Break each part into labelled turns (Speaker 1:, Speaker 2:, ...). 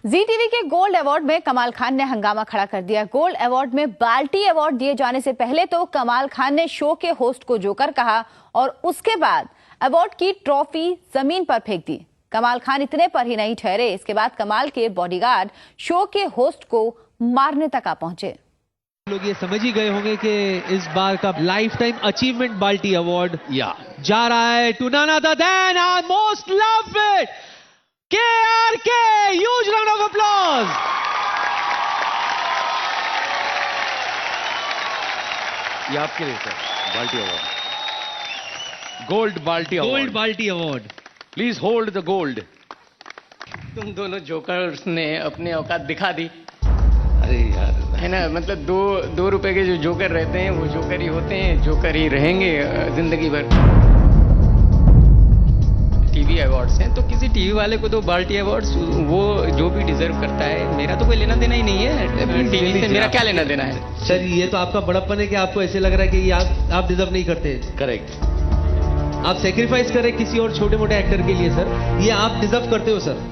Speaker 1: जी TV के gold award में कमाल खान ने हंगामा खड़ा कर दिया। गोल्ड अवार्ड में बाल्टी अवार्ड दिए जाने से पहले तो कमाल खान ने शो के होस्ट को जोकर कहा और उसके बाद अवार्ड की ट्रॉफी जमीन पर फेंक दी। कमाल खान इतने पर ही नहीं ठहरे, इसके बाद कमाल के बॉडीगार्ड शो के होस्ट को मारने तक आ पहुंचे।
Speaker 2: लोग ये समझ ही गए होंगे कि इस बार का लाइफ टाइम अचीवमेंट बाल्टी अवार्ड जा रहा है to none other than our most loved KRK, huge round of applause.
Speaker 3: ये आपके लिए सर, बाल्टी अवार्ड, गोल्ड बाल्टी award. Please hold the gold.
Speaker 4: तुम दोनों जोकर्स ने अपनी औकात दिखा दी।
Speaker 3: अरे यार,
Speaker 4: है ना, मतलब दो रुपए के जो जोकर रहते हैं वो जोकर ही होते हैं, जोकर ही रहेंगे जिंदगी भर। टीवी अवार्ड्स हैं तो किसी टीवी वाले को तो बाल्टी अवार्ड्स वो जो भी डिजर्व करता है, मेरा तो कोई लेना देना ही नहीं है टीवी से। मेरा क्या लेना देना है
Speaker 2: सर? ये तो आपका बड़प्पन है कि आपको ऐसे लग रहा है कि ये आप डिजर्व नहीं करते।
Speaker 3: करेक्ट।
Speaker 2: आप सेक्रीफाइस करें किसी और छोटे मोटे एक्टर के लिए सर, ये आप डिजर्व करते हो सर।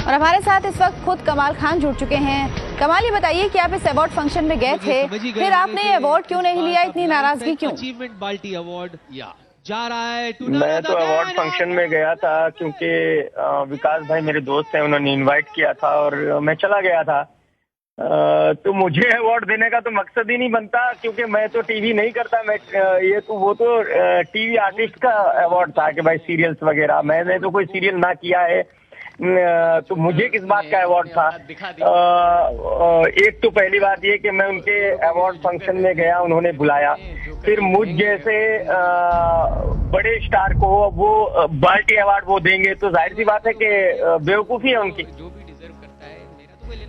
Speaker 1: और हमारे साथ इस वक्त खुद कमाल खान जुड़ चुके हैं। कमाल, ये बताइए कि आप इस अवार्ड फंक्शन में गए थे, फिर आपने ये अवार्ड क्यों नहीं लिया, इतनी नाराजगी क्यों?
Speaker 2: अचीवमेंट बाल्टी अवार्ड जा रहा है।
Speaker 5: मैं तो अवार्ड फंक्शन में गया था क्योंकि विकास भाई मेरे दोस्त हैं, उन्होंने इनवाइट किया था और मैं चला गया था। तो मुझे अवार्ड देने का तो मकसद ही नहीं बनता क्योंकि मैं तो टीवी नहीं करता। मैं वो तो टीवी आर्टिस्ट का अवार्ड था कि भाई सीरियल्स वगैरह, मैंने तो कोई सीरियल ना किया है, तो मुझे किस बात का अवार्ड था। एक तो पहली बात ये कि मैं उनके अवार्ड फंक्शन में गया, उन्होंने बुलाया, फिर मुझ जैसे बड़े स्टार को वो बाल्टी अवार्ड वो देंगे तो जाहिर सी बात है कि बेवकूफी है उनकी।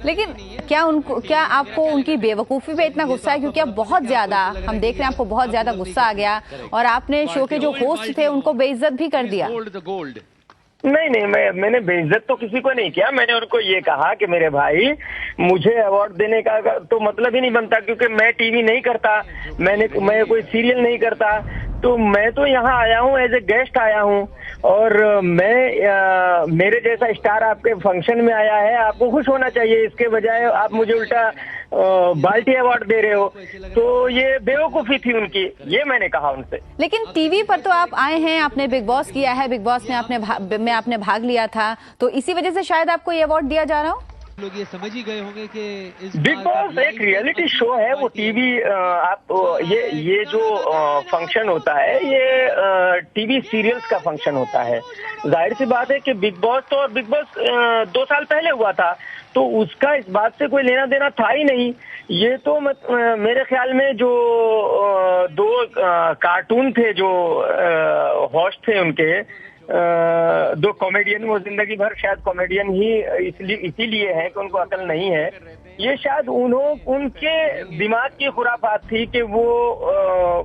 Speaker 1: लेकिन क्या आपको उनकी बेवकूफी पे इतना गुस्सा है? क्योंकि अब बहुत ज्यादा हम देख रहे हैं, आपको बहुत ज्यादा गुस्सा आ गया और आपने शो के जो होस्ट थे उनको बेइज्जत भी कर दिया।
Speaker 5: नहीं, मैंने बेइज्जत तो किसी को नहीं किया। मैंने उनको ये कहा कि मेरे भाई, मुझे अवार्ड देने का तो मतलब ही नहीं बनता क्योंकि मैं टीवी नहीं करता, मैं कोई सीरियल नहीं करता, तो मैं तो यहाँ आया हूँ एज ए गेस्ट आया हूँ और मेरे जैसा स्टार आपके फंक्शन में आया है, आपको खुश होना चाहिए। इसके बजाय आप मुझे उल्टा बाल्टी अवार्ड दे रहे हो, तो ये बेवकूफी थी उनकी, ये मैंने कहा उनसे।
Speaker 1: लेकिन टीवी पर तो आप आए हैं, आपने बिग बॉस किया है, बिग बॉस में आपने भाग लिया था, तो इसी वजह से शायद आपको ये अवार्ड दिया जा रहा हो।
Speaker 2: लोग ये समझ ही गए होंगे कि
Speaker 5: बिग बॉस एक रियलिटी शो है, वो टीवी आप ये जो फंक्शन होता है ये टीवी सीरियल्स का फंक्शन होता है। जाहिर सी बात है कि बिग बॉस 2 साल पहले हुआ था, तो उसका इस बात से कोई लेना देना था ही नहीं। ये तो मेरे ख्याल में जो 2 कार्टून थे जो होस्ट थे उनके, 2 कॉमेडियन, वो जिंदगी भर शायद कॉमेडियन ही इसीलिए है कि उनको अकल नहीं है। ये शायद उनके दिमाग की खुराफात थी कि वो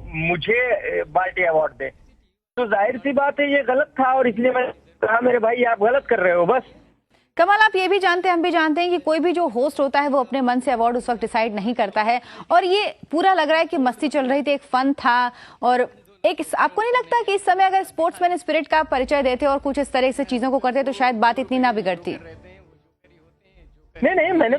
Speaker 5: मुझे बाल्टी अवार्ड दे, तो जाहिर सी बात है ये गलत था और इसलिए मैंने कहा मेरे भाई आप गलत कर रहे हो बस।
Speaker 1: कमाल, आप ये भी जानते हैं, हम भी जानते हैं कि कोई भी जो होस्ट होता है वो अपने मन से अवार्ड उस वक्त डिसाइड नहीं करता है और ये पूरा लग रहा है कि मस्ती चल रही थी, एक फन था। और आपको नहीं लगता कि इस समय अगर स्पोर्ट्समैन स्पिरिट का परिचय देते और कुछ इस तरह से चीजों को करते तो शायद बात इतनी ना बिगड़ती?
Speaker 5: नहीं, मैंने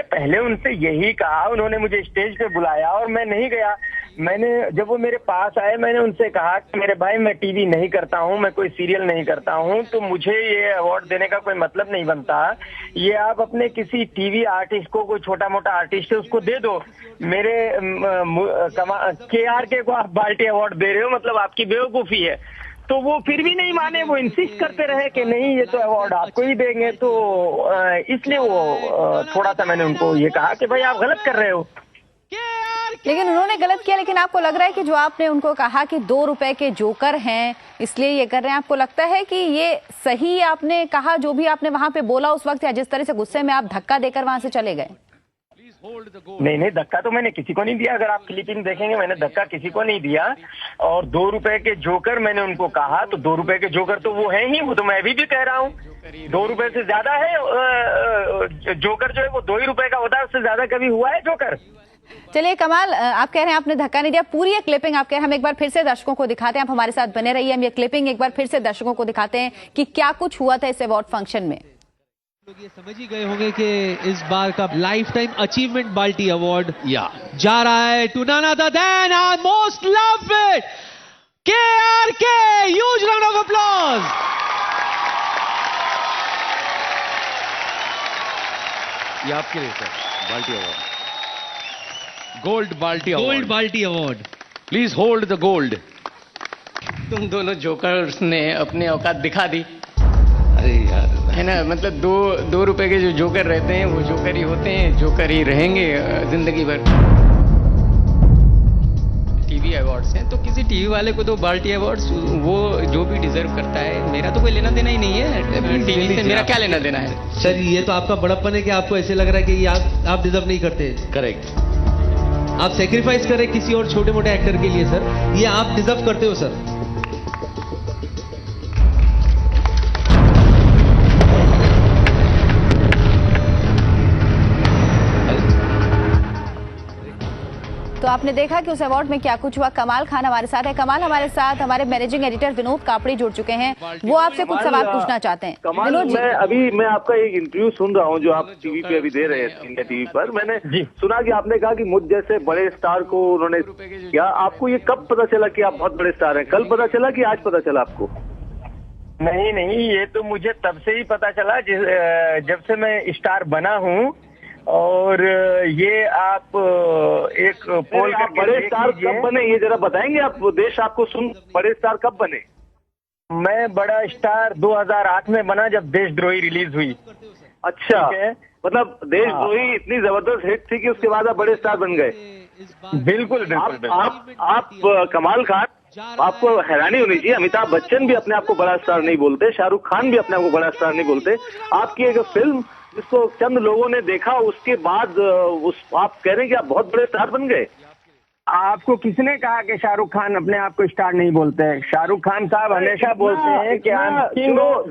Speaker 5: पहले उनसे यही कहा, उन्होंने मुझे स्टेज पे बुलाया और मैं नहीं गया। जब वो मेरे पास आए, मैंने उनसे कहा कि मेरे भाई मैं टीवी नहीं करता हूँ, मैं कोई सीरियल नहीं करता हूँ, तो मुझे ये अवार्ड देने का कोई मतलब नहीं बनता। ये आप अपने किसी टीवी आर्टिस्ट को, कोई छोटा मोटा आर्टिस्ट है उसको दे दो। मेरे KRK को आप बाल्टी अवार्ड दे रहे हो, मतलब आपकी बेवकूफी है। तो वो फिर भी नहीं माने, वो इंसिस्ट करते रहे कि नहीं ये तो अवार्ड आपको ही देंगे, तो इसलिए वो थोड़ा सा मैंने उनको ये कहा कि भाई आप गलत कर रहे हो।
Speaker 1: लेकिन उन्होंने गलत किया, लेकिन आपको लग रहा है कि जो आपने उनको कहा कि 2 रुपए के जोकर हैं इसलिए ये कर रहे हैं, आपको लगता है कि ये सही आपने कहा जो भी आपने वहां पे बोला उस वक्त, या जिस तरह से गुस्से में आप धक्का देकर वहां से चले गए?
Speaker 5: नहीं नहीं, धक्का तो मैंने किसी को नहीं दिया। अगर आप क्लिपिंग देखेंगे, मैंने धक्का किसी को नहीं दिया। और 2 रुपए के जोकर मैंने उनको कहा, तो 2 रुपए के जोकर तो वो है ही, वो तो मैं अभी भी कह रहा हूँ। 2 रुपए से ज्यादा है जोकर जो है वो 2 ही रुपए का होता है, उससे ज्यादा कभी हुआ है जोकर?
Speaker 1: चलिए कमाल, आप कह रहे हैं आपने धक्का नहीं दिया, पूरी ये क्लिपिंग आप कह रहे हैं, हम एक बार फिर से दर्शकों को दिखाते हैं। आप हमारे साथ बने रहिए, हम ये क्लिपिंग एक बार फिर से दर्शकों को दिखाते हैं कि क्या कुछ हुआ था इस अवार्ड फंक्शन में।
Speaker 2: लोग ये समझ ही गए होंगे कि इस बार का लाइफ टाइम अचीवमेंट बाल्टी अवार्ड जा रहा है to none other than our most loved KRK। Huge round of applause.
Speaker 3: ये आपके लिए सर, बाल्टी अवार्ड, गोल्ड बाल्टी award. Please hold the gold.
Speaker 4: तुम दोनों जोकर्स ने अपने औकात दिखा दी,
Speaker 3: अरे यार,
Speaker 4: है ना। मतलब 2 रुपए के जो जोकर रहते हैं वो जोकर ही होते हैं, जोकर ही रहेंगे जिंदगी भर। टीवी अवार्ड्स हैं तो किसी टीवी वाले को तो बाल्टी अवार्ड्स, वो जो भी डिजर्व करता है। मेरा तो कोई लेना देना ही नहीं है टीवी से, मेरा क्या लेना देना है।
Speaker 2: सर ये तो आपका बड़प्पन है कि आपको ऐसे लग रहा है कि ये आप डिजर्व नहीं करते।
Speaker 3: करेक्ट।
Speaker 2: आप सेक्रीफाइस कर रहे हैं किसी और छोटे मोटे एक्टर के लिए सर, ये आप डिजर्व करते हो सर।
Speaker 1: तो आपने देखा कि उस अवार्ड में क्या कुछ हुआ। कमाल खान हमारे साथ है। कमाल, हमारे साथ हमारे मैनेजिंग एडिटर विनोद कापड़ी जुड़ चुके हैं, वो आपसे कुछ सवाल पूछना चाहते हैं।
Speaker 6: कमाल, मैं आपका एक इंटरव्यू सुन रहा हूँ जो आप टीवी पे अभी दे रहे हैं, इंडिया टीवी पर। मैंने सुना कि आपने कहा कि मुझ जैसे बड़े स्टार को उन्होंने, क्या आपको ये कब पता चला कि आप बहुत बड़े स्टार हैं? कल पता चला कि आज पता चला आपको?
Speaker 5: नहीं, ये तो मुझे तब से ही पता चला जब से मैं स्टार बना हूँ। और ये आप एक पोल
Speaker 6: आप बड़े स्टार कब बने, ये जरा बताएंगे आप? देश आपको सुन, बड़े स्टार कब बने?
Speaker 5: मैं बड़ा स्टार 2008 में बना, जब देशद्रोही रिलीज हुई।
Speaker 6: अच्छा, मतलब देशद्रोही इतनी जबरदस्त हिट थी कि उसके बाद आप बड़े स्टार बन गए।
Speaker 5: बिल्कुल।
Speaker 6: आप कमाल खान, आपको हैरानी होनी चाहिए, अमिताभ बच्चन भी अपने आप को बड़ा स्टार नहीं बोलते, शाहरुख खान भी अपने आप को बड़ा स्टार नहीं बोलते। आपकी एक फिल्म जिसको चंद लोगों ने देखा, उसके बाद आप कह रहे हैं कि आप बहुत बड़े स्टार बन गए।
Speaker 5: आपको किसने कहा कि शाहरुख खान अपने आप को स्टार नहीं बोलते हैं? शाहरुख खान साहब हमेशा बोलते हैं कि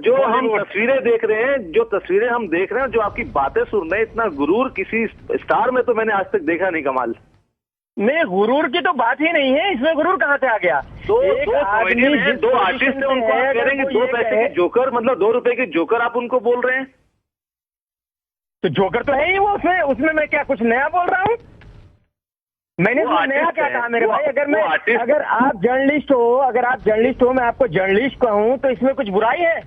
Speaker 6: जो हम तस्वीरें देख रहे हैं, जो तस्वीरें हम देख रहे हैं, जो आपकी बातें सुन रहे हैं, इतना गुरूर किसी स्टार में तो मैंने आज तक देखा नहीं। कमाल,
Speaker 5: नहीं, गुरूर की तो बात ही नहीं है, इसमें गुरूर कहाँ से आ गया?
Speaker 6: दो आर्टिस्ट है, उनको आप कह रहे हैं कि 2 पैसे के जोकर, मतलब 2 रुपए के जोकर आप उनको बोल रहे हैं।
Speaker 5: तो जोकर तो है ही वो, उसमें मैं क्या कुछ नया बोल रहा हूँ? मैंने तो नया क्या कहा मेरे भाई? अगर आप जर्नलिस्ट हो, मैं आपको जर्नलिस्ट कहूँ तो इसमें कुछ बुराई है?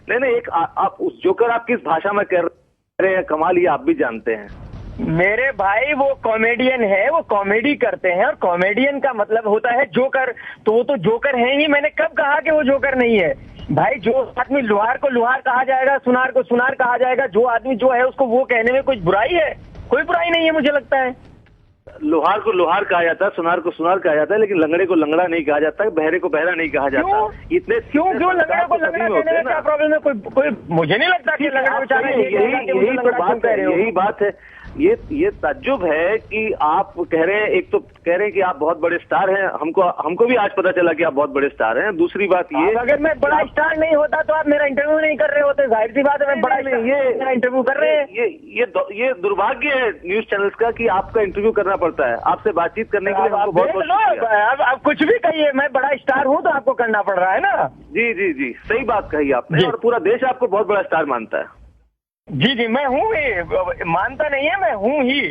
Speaker 6: नहीं, एक आप उस जोकर आप किस भाषा में कह रहे हैं कमाल, ये आप भी जानते हैं।
Speaker 5: मेरे भाई वो कॉमेडियन है, वो कॉमेडी करते हैं, और कॉमेडियन का मतलब होता है जोकर। तो वो तो जोकर है ही। मैंने कब कहा कि वो जोकर नहीं है? भाई, जो आदमी लोहार को लोहार कहा जाएगा, सुनार को सुनार कहा जाएगा। जो आदमी जो है उसको वो कहने में कुछ बुराई है? कोई बुराई नहीं है, मुझे लगता है।
Speaker 6: लोहार को लोहार कहा जाता है, सुनार को सुनार कहा जाता है, लेकिन लंगड़े को लंगड़ा नहीं कहा जाता, बहरे को बहरा नहीं कहा जाता।
Speaker 5: इतने क्यों लंगड़े को लंगड़ा कहने में क्या प्रॉब्लम है? कोई मुझे नहीं लगता कि लंगड़ा बेचारा
Speaker 6: यही बात है। ये ताज्जुब है कि आप कह रहे हैं, एक तो कह रहे हैं कि आप बहुत बड़े स्टार हैं, हमको भी आज पता चला कि आप बहुत बड़े स्टार हैं। दूसरी बात ये,
Speaker 5: अगर मैं बड़ा स्टार नहीं होता तो आप मेरा इंटरव्यू नहीं कर रहे होते। जाहिर सी बात है, मैं बड़ा ये इंटरव्यू कर रहे हैं।
Speaker 6: ये दुर्भाग्य है न्यूज चैनल्स का कि आपका इंटरव्यू करना पड़ता है। आपसे बातचीत करने के लिए
Speaker 5: बहुत अब कुछ भी कहिए, मैं बड़ा स्टार हूँ तो आपको करना पड़ रहा है ना।
Speaker 6: जी, सही बात कही आपने, और पूरा देश आपको बहुत बड़ा स्टार मानता है।
Speaker 5: जी, मैं हूँ ही, मानता नहीं है, मैं हूँ ही।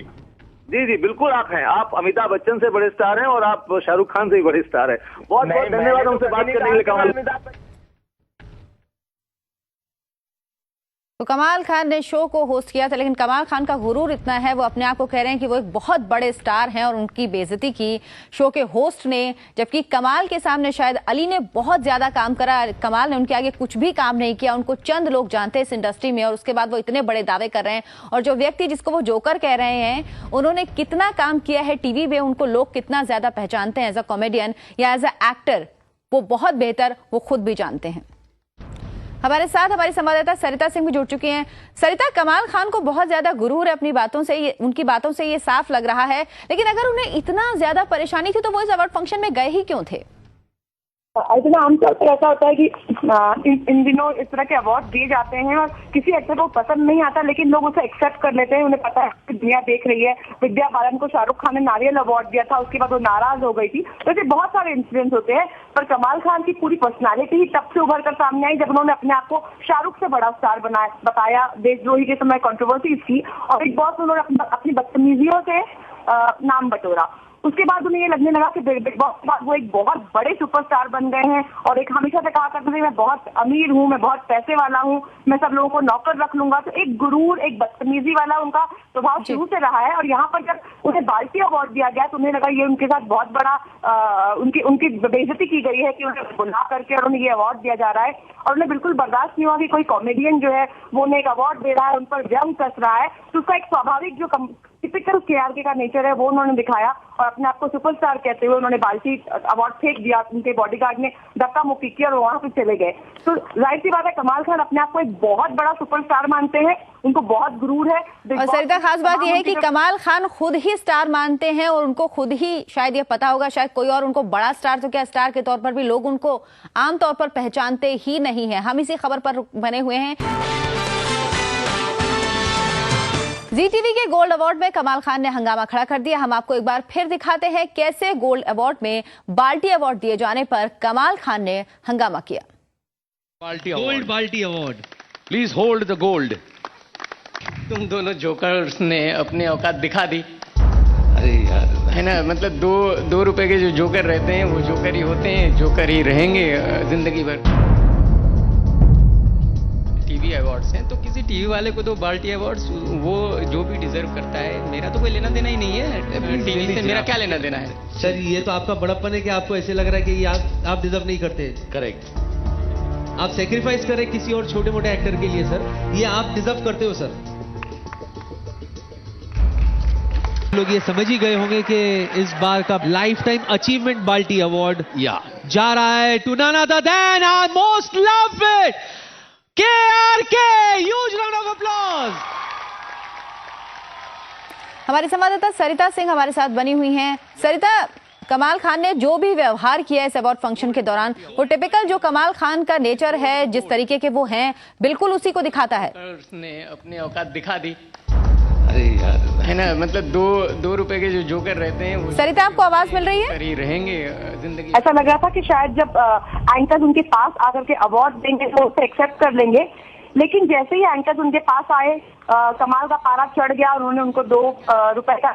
Speaker 6: जी, बिल्कुल आप हैं। आप अमिताभ बच्चन से बड़े स्टार हैं और आप शाहरुख खान से भी बड़े स्टार हैं। बहुत बहुत धन्यवाद हमसे बात करने के लिए कमाल।
Speaker 1: तो कमाल खान ने शो को होस्ट किया था, लेकिन कमाल खान का गुरूर इतना है, वो अपने आप को कह रहे हैं कि वो एक बहुत बड़े स्टार हैं, और उनकी बेइज्जती की शो के होस्ट ने। जबकि कमाल के सामने शायद अली ने बहुत ज्यादा काम करा, कमाल ने उनके आगे कुछ भी काम नहीं किया। उनको चंद लोग जानते हैं इस इंडस्ट्री में, और उसके बाद वो इतने बड़े दावे कर रहे हैं। और जो व्यक्ति जिसको वो जोकर कह रहे हैं, उन्होंने कितना काम किया है टीवी में, उनको लोग कितना ज्यादा पहचानते हैं एज अ कॉमेडियन या एज अ एक्टर, वो बहुत बेहतर वो खुद भी जानते हैं। हमारे साथ हमारी संवाददाता सरिता सिंह भी जुड़ चुकी हैं। सरिता, कमाल खान को बहुत ज्यादा गुरूर है अपनी बातों से, उनकी बातों से ये साफ लग रहा है, लेकिन अगर उन्हें इतना ज्यादा परेशानी थी तो वो इस अवार्ड फंक्शन में गए ही क्यों थे?
Speaker 7: इतना आमतौर पर ऐसा होता है कि इन दिनों इस तरह के अवार्ड दिए जाते हैं और किसी एक्टर को पसंद नहीं आता, लेकिन लोग उसे एक्सेप्ट कर लेते हैं। उन्हें पता है कि दुनिया देख रही है। विद्या बालन को शाहरुख खान ने नारियल अवार्ड दिया था, उसके बाद वो नाराज हो गई थी। तो ऐसे बहुत सारे इंसिडेंट्स होते हैं, पर कमाल खान की पूरी पर्सनालिटी ही तब से उभर कर सामने आई जब उन्होंने अपने आप को शाहरुख से बड़ा स्टार बताया। देशद्रोही के समय कंट्रोवर्सीज की और बिग बॉस में उन्होंने अपनी बदतमीजियों से नाम बटोरा। उसके बाद उन्हें ये लगने लगा कि बिग बॉस के बाद वो एक बहुत बड़े सुपरस्टार बन गए हैं और एक हमेशा से कहा करते थे मैं बहुत अमीर हूँ, मैं बहुत पैसे वाला हूँ, मैं सब लोगों को नौकर रख लूंगा। तो एक गुरूर, एक बदतमीजी वाला उनका स्वभाव शुरू से रहा है। और यहाँ पर जब उन्हें बाल्टी अवार्ड दिया गया तो उन्हें लगा ये उनके साथ बहुत बड़ा उनकी बेइज्जती की गई है कि उन्हें बुला करके और उन्हें ये अवार्ड दिया जा रहा है। और उन्हें बिल्कुल बर्दाश्त नहीं हुआ कि कोई कॉमेडियन जो है वो उन्हें एक अवार्ड दे रहा है, उन पर व्यंग कस रहा है। तो उसका एक स्वाभाविक जो टिपिकल केआरके का नेचर है वो उन्होंने दिखाया और अपने आप को सुपरस्टार कहते हुए उन्होंने बाल्टी अवार्ड फेंक दिया। उनके बॉडीगार्ड ने धक्का मुक्की की और वहां से चले गए। तो जाहिर सी बात है कमाल खान अपने आप को एक बहुत बड़ा सुपरस्टार मानते हैं, उनको बहुत गुरूर है।
Speaker 1: और सरिता, खास बात यह है कि कमाल खान खुद ही स्टार मानते हैं और उनको खुद ही शायद ये पता होगा, शायद कोई और उनको बड़ा स्टार तो क्या स्टार के तौर पर भी लोग उनको आमतौर पर पहचानते ही नहीं है। हम इसी खबर पर बने हुए हैं। जी टीवी के गोल्ड अवार्ड में कमाल खान ने हंगामा खड़ा कर दिया। हम आपको एक बार फिर दिखाते हैं कैसे गोल्ड अवार्ड में बाल्टी अवार्ड दिए जाने पर कमाल खान ने हंगामा किया।
Speaker 3: गोल्ड बाल्टी award, please hold the gold.
Speaker 4: तुम दोनों जोकर्स ने अपनी औकात दिखा दी।
Speaker 3: अरे यार,
Speaker 4: है ना, मतलब दो रुपए के जो जोकर रहते हैं वो जोकर ही होते हैं, जोकर ही रहेंगे जिंदगी भर। टीवी अवार्ड्स हैं तो किसी टीवी वाले को तो बाल्टी अवार्ड्स, वो जो भी डिजर्व करता है। मेरा तो कोई लेना देना ही नहीं है टीवी से, मेरा क्या लेना देना है।
Speaker 2: सर, ये तो आपका बड़प्पन है कि आपको ऐसे लग रहा है कि ये आप डिजर्व नहीं करते।
Speaker 3: करेक्ट।
Speaker 2: आप सेक्रीफाइस करें किसी और छोटे मोटे एक्टर के लिए सर, ये आप डिजर्व करते हो सर। लोग ये समझ ही गए होंगे कि इस बार का लाइफ टाइम अचीवमेंट बाल्टी अवार्ड जा रहा है to none other than our most loved KRK। Huge round of applause.
Speaker 1: हमारी संवाददाता सरिता सिंह हमारे साथ बनी हुई हैं। सरिता, कमाल खान ने जो भी व्यवहार किया इस अवार्ड फंक्शन के दौरान, वो टिपिकल जो कमाल खान का नेचर है, जिस तरीके के वो हैं, बिल्कुल उसी को दिखाता है।
Speaker 4: उसने अपनी औकात दिखा दी।
Speaker 3: अरे यार,
Speaker 4: है ना, मतलब दो रुपए के जो जोकर रहते हैं वो।
Speaker 1: सरिता, आपको आवाज मिल रही है?
Speaker 4: रहेंगे जिंदगी।
Speaker 7: ऐसा लग रहा था कि शायद जब एंकर्स उनके पास आकर के अवार्ड देंगे तो उसे एक्सेप्ट कर लेंगे, लेकिन जैसे ही एंकर्स उनके पास आए कमाल का पारा चढ़ गया और उन्होंने उनको 2 रुपए का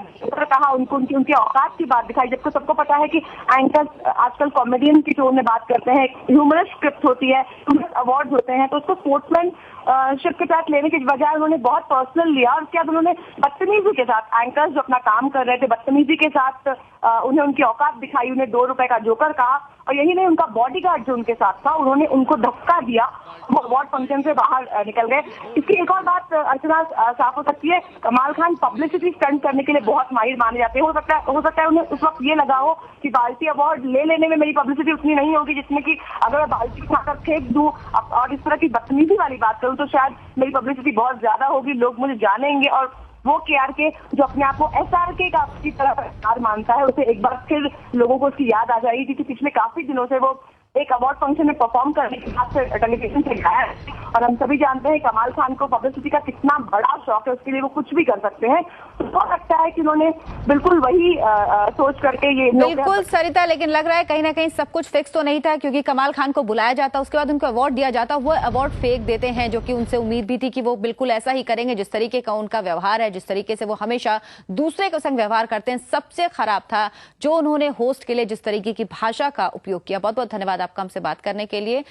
Speaker 7: कहा, उनको उनकी औकात की बात दिखाई। जबकि सबको पता है कि एंकर्स आजकल कॉमेडियन की टोन में बात करते हैं, ह्यूमरस स्क्रिप्ट होती है, ह्यूमरस अवार्ड होते हैं, तो उसको स्पोर्ट्समैन शिप के साथ लेने के बजाय उन्होंने बहुत पर्सनल लिया। और उसके बाद उन्होंने बदतमीजी के साथ, एंकर्स जो अपना काम कर रहे थे बदतमीजी के साथ उन्हें उनकी औकात दिखाई, उन्हें 2 रुपए का जोकर कहा। और यही नहीं, उनका बॉडीगार्ड जो उनके साथ था उन्होंने उनको धक्का दिया, वो अवार्ड फंक्शन से बाहर निकल गए। इसकी एक और बात अर्चना साफ हो सकती है, कमाल खान पब्लिसिटी स्टंट करने के लिए बहुत माहिर माने जाते हैं। हो सकता है उन्हें उस वक्त ये लगा हो कि बाल्टी अवार्ड ले लेने में मेरी पब्लिसिटी उतनी नहीं होगी जिसमें कि अगर मैं बाल्टी उठाकर फेंक दूं और इस तरह की बदतमीजी वाली बात करूं तो शायद मेरी पब्लिसिटी बहुत ज्यादा होगी, लोग मुझे जानेंगे। और वो KRK जो अपने आप को SRK का की तरह स्टार मानता है, उसे एक बार फिर लोगों को उसकी याद आ जाएगी, क्योंकि पिछले काफी दिनों से वो एक अवार्ड फंक्शन में परफॉर्म करने के बाद से टेलीविजन से गाया है। और हम सभी जानते हैं कमाल खान को पब्लिसिटी का कितना बड़ा शौक है, उसके लिए वो कुछ भी कर सकते हैं। तो हो सकता है कि उन्होंने बिल्कुल वही सोच करके ये
Speaker 1: बिल्कुल सरिता, लेकिन लग रहा है कहीं ना कहीं सब कुछ फिक्स तो नहीं था, क्योंकि कमाल खान को बुलाया जाता, उसके बाद उनको अवार्ड दिया जाता, वो अवार्ड फेंक देते हैं, जो कि उनसे उम्मीद भी थी कि वो बिल्कुल ऐसा ही करेंगे। जिस तरीके का उनका व्यवहार है, जिस तरीके से वो हमेशा दूसरे के संग व्यवहार करते हैं, सबसे खराब था जो उन्होंने होस्ट के लिए जिस तरीके की भाषा का उपयोग किया। बहुत बहुत धन्यवाद आपका हमसे बात करने के लिए।